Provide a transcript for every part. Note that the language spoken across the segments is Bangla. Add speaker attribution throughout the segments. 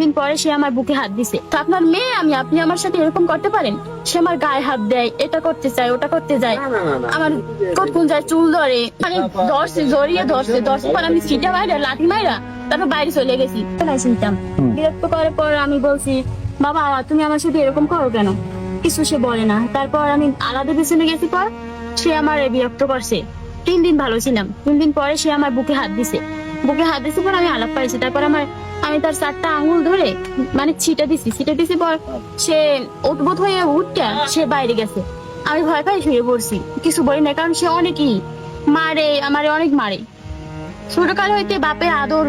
Speaker 1: দিন পরে সে আমার বুকে হাত দিছে। তো আপনার মেয়ে আমি, আপনি আমার সাথে এরকম করতে পারেন? সে আমার গায়ে হাত দেয়, এটা করতে চায়, ওটা করতে যায়, আমার কতক্ষণ যায় চুল ধরে, মানে ধরছে, জড়িয়ে ধরছে পর আমি সিটা মাইরা লাঠি মাইরা তারপর বাইরে চলে গেছি। বিরক্ত করার পর আমি বলছি, বাবা তুমি আমার সাথে এরকম করো কেন? কিছু সে বলে না। তারপর আমি আলাদা পিছনে গেছি, পর সে আমার বিরক্ত করছে। 3 দিন ভালো ছিলাম, 3 দিন পরে সে আমার বুকে হাত দিছে। পর আমি আলাপ পাইছি। তারপর আমি তার 4টা আঙ্গুল ধরে মানে ছিটা দিছি পর সে উদ্ভূত হয়ে উঠটা সে বাইরে গেছে। আমি ভয় পাই শুয়ে পড়ছি, কিছু বলি না, কারণ সে অনেকই মারে, আমারে অনেক মারে। ছোটকাল হইতে বাপের আদর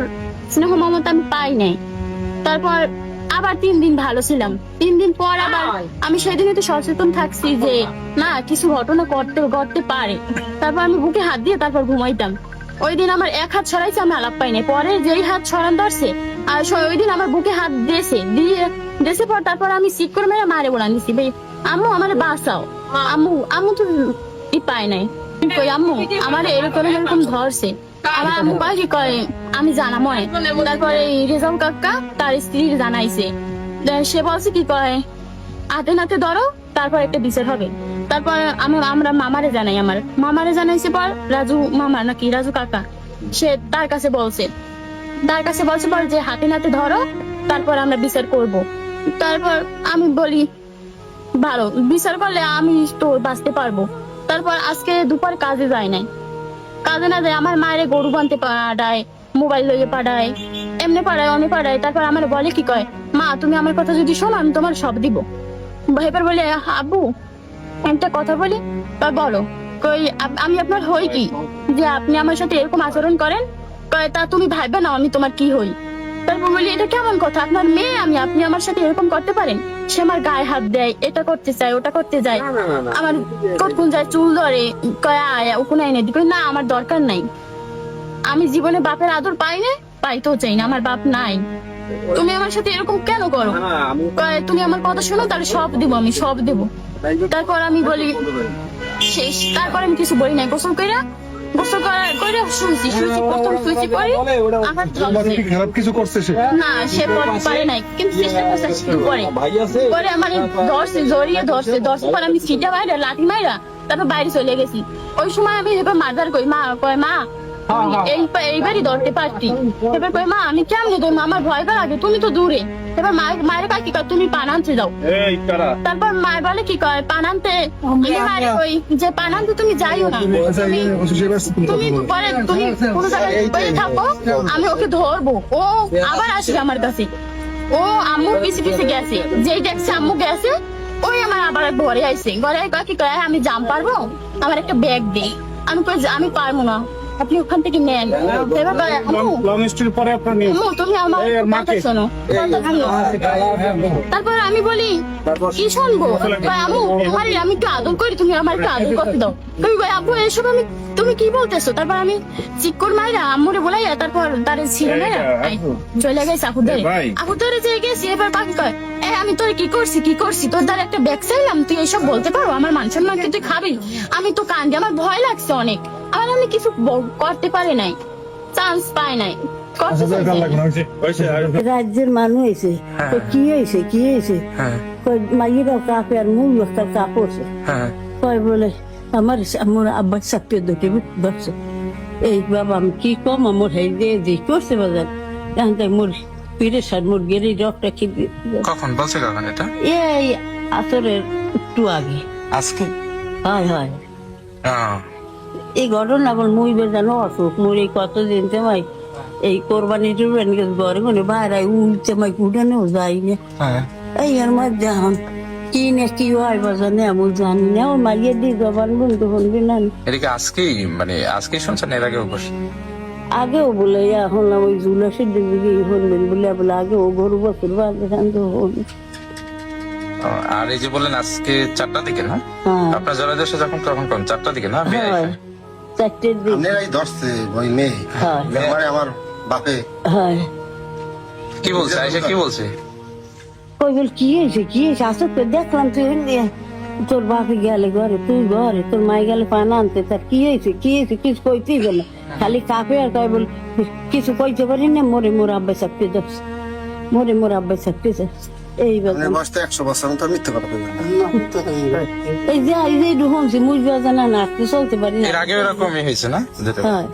Speaker 1: স্নেহ মমতা আমি পাই নাই। তারপর আবার 3 দিন ভালো ছিলাম, 3 দিন পর আবার আমি সেদিন একটু সচেতন থাকছি যে না, কিছু ঘটনা করতে পারে। তারপর আমি বুকে হাত দিয়ে তারপর ঘুমাইতাম। ওই দিন আমার এক হাত ছড়াইছে, আমি আলাপ পাই নাই। পরে যেই হাত ছড়ান ধরছে আর ওই দিন আমার বুকে হাত দিয়েছে পর তারপর আমি সিট করে মেরে মারে বলা দিছি, ভাই আম্মু আমার বাঁচাও, আম্মু তো পাই নাই, কই আম্মু আমার এরকম ধরছে। আমার আম্মু কয় কি কয় আমি জানা মনে। তারপরে রেজাউল কাকা তার স্ত্রী জানাইছে, সে বলছে কি কয় হাতে নাতে ধরো, তারপর একটা বিচার হবে। তারপর আমরা মামারে জানাইছে পর রাজু কাকা সে তার কাছে বলছে পর যে হাতে নাতে ধরো, তারপর আমরা বিচার করব। তারপর আমি বলি ভালো, বিচার করলে আমি তো বাঁচতে পারবো। তারপর আজকে দুপুর কাজে যায় নাই, কাজে না যায় আমার মায়ের গরু বানতে পাঠায়, মোবাইল লইয়ে পাঠায়, এমনি পাঠায়। তারপর আমার বলে কি কয়, মা তুমি আমার কথা যদি শোনো আমি তোমার সব দিব। এবার বলে আব্বু একটা কথা বলি, বলো। কই আমি আপনার হই কি যে আপনি আমার সাথে এরকম আচরণ করেন? কয় তা তুমি ভাববে না আমি তোমার কি হই? তারপর বলি এটা কেমন কথা, আপনার মেয়ে আমি, আপনি আমার সাথে এরকম করতে পারেন? সে আমার গায়ে হাত দেয়, এটা করতে চায়, ওটা করতে যায়, আমার কতক্ষণ যায় চুল ধরে, কয় আয় ওখানে এনে দি। না আমার দরকার নাই, আমি জীবনে বাপের আদর পাইতেও চাই না, আমার বাপ নাই, তুমি আমার সাথে এরকম কেন করো? তুমি আমার কথা শোনো, তাহলে সব দিব, আমি সব দেবো। তারপর আমি বলি শেষ। তারপর আমি কিছু বলি নাই, গোসল করে শুয়েছি প্রথম শুয়েছি পরে আমার
Speaker 2: খারাপ কিছু করছে সে
Speaker 1: না, সে পারে নাই, কিন্তু চেষ্টা করছে পরে আমার জড়িয়ে ধরছে পর আমি সিটা মাইরা লাঠি মাইরা তারপর বাইরে চলে গেছি। ওই সময় আমি এবার মারধর করি, মা কয় মা এইবারই ধরতে পারতি। এবার কয় মা আমি কেমনে ধরবো, আমার ভয় লাগে, তুমি তো দূরে। এবার মায়ের কাছে কি কয় তুমি পান আনতে যাও। তারপর মায়ের বলে কি কয় পান আনতে, মায়ের কই যে পান আনতে তুমি যাইও না, তুমি পরে তুমি কোনো জায়গায় থাকো, আমি ওকে ধরবো, ও আবার আসবে আমার কাছে। ও আম্মুর পিছে গেছে, যেই দেখছে আম্মু গেছে ওই আমার আবার ঘরে আইছে। ঘরে কি কয় আমি জাম পারবো, আমার একটা ব্যাগ দে। আমি কই আমি পারবো না, আপনি ওখান থেকে নেন। তুমি আমার শোনো। তারপর আমি বলি কি শুনবো, আম্মু আমি একটু আদর করি, তুমি আমার একটু আদর করতে দাও। তুমি আব্বু এসব তুমি কি বলতেছো? তারপর আমি চিক্কর মাইরা আম্মুরে বলাইয়া তারপর তারে ছিল না চলে গেছে আপু ধরে যে গেছি। এবার বাকি কয় আমি তোর কি করছি তোর দ্বারা একটা ব্যাগ চাইলাম, তুই এইসব বলতে পারো? আমার মান সম্মান তুই খাবি? আমি তো কান্দি, আমার ভয় লাগছে অনেক, আমি কিছু করতে পারি নাই, চান্স পাই নাই।
Speaker 3: রাজ্যের মানুষ হয়েছে, কি হয়েছে মাইয়েরা কাপে আর মুখ একটা কাপড়ছে, কয় বলে আমার আব্বার চাপিয়ে ধরছে। এই বাবা আমি কি কম, আমার হেই যে করছে বাজার মোর পিড়ে সার মোর গেড়ে রক্তটা খেয়ে।
Speaker 4: কখন বলছে কখন এটা?
Speaker 3: এই আসরের একটু আগে।
Speaker 4: আজকে?
Speaker 3: হয় এই ঘটনা আবার মুই বেজানো অসুখ মোর এই কতদিন জামাই এই কোরবানি টুরবানি ঘরে কোনো বাইরে উঠছে মাই উঠানেও যাই না। এই এর মধ্যে এখন কি না কি হয় বাজানে আমি জানি না, ওর মারিয়ে দিয়ে জবান বন্ধু বলবি না।
Speaker 4: এদিকে আজকে শুনছেন এর আগেও বসে?
Speaker 3: আগেও বলে এখন ওই জুলাসের দিকে হলেন বলে আগে ও গরু বছর বাদে শান্ত হল।
Speaker 4: আর এই যে বললেন আজকে 4টার দিকে না, আপনার জলা দেশে যখন তখন 4টার দিকে না?
Speaker 3: 4টের দিকে
Speaker 5: ধরছে ওই মেয়ে আমার বাপে।
Speaker 4: কি বলছে আইসা, কি বলছে?
Speaker 3: কই বল কি হয়েছে আসো তো দেখলাম তুই তোর বাপে গেলে ঘরে, তুই ঘরে, তোর মাই গেলে পান আনতে, তার কি হয়েছে কিছু কইতেই গেল, খালি কাপে আর কয় বল কিছু কইতে পারি না, মোর আব্বা চাপিয়ে ধরছে। মরে মোর আব্বাই থাকতেছে এই
Speaker 5: মানে
Speaker 3: বেদনা
Speaker 5: বয়স তো 100 বছর, আমি তো মিথ্যে কথা বললাম না।
Speaker 3: এই যে এই যে ঢুকছি মুই বেদনা নাচতে চলতে পারি না
Speaker 4: এর আগে এরকমই হয়েছে না যেটা
Speaker 3: হ্যাঁ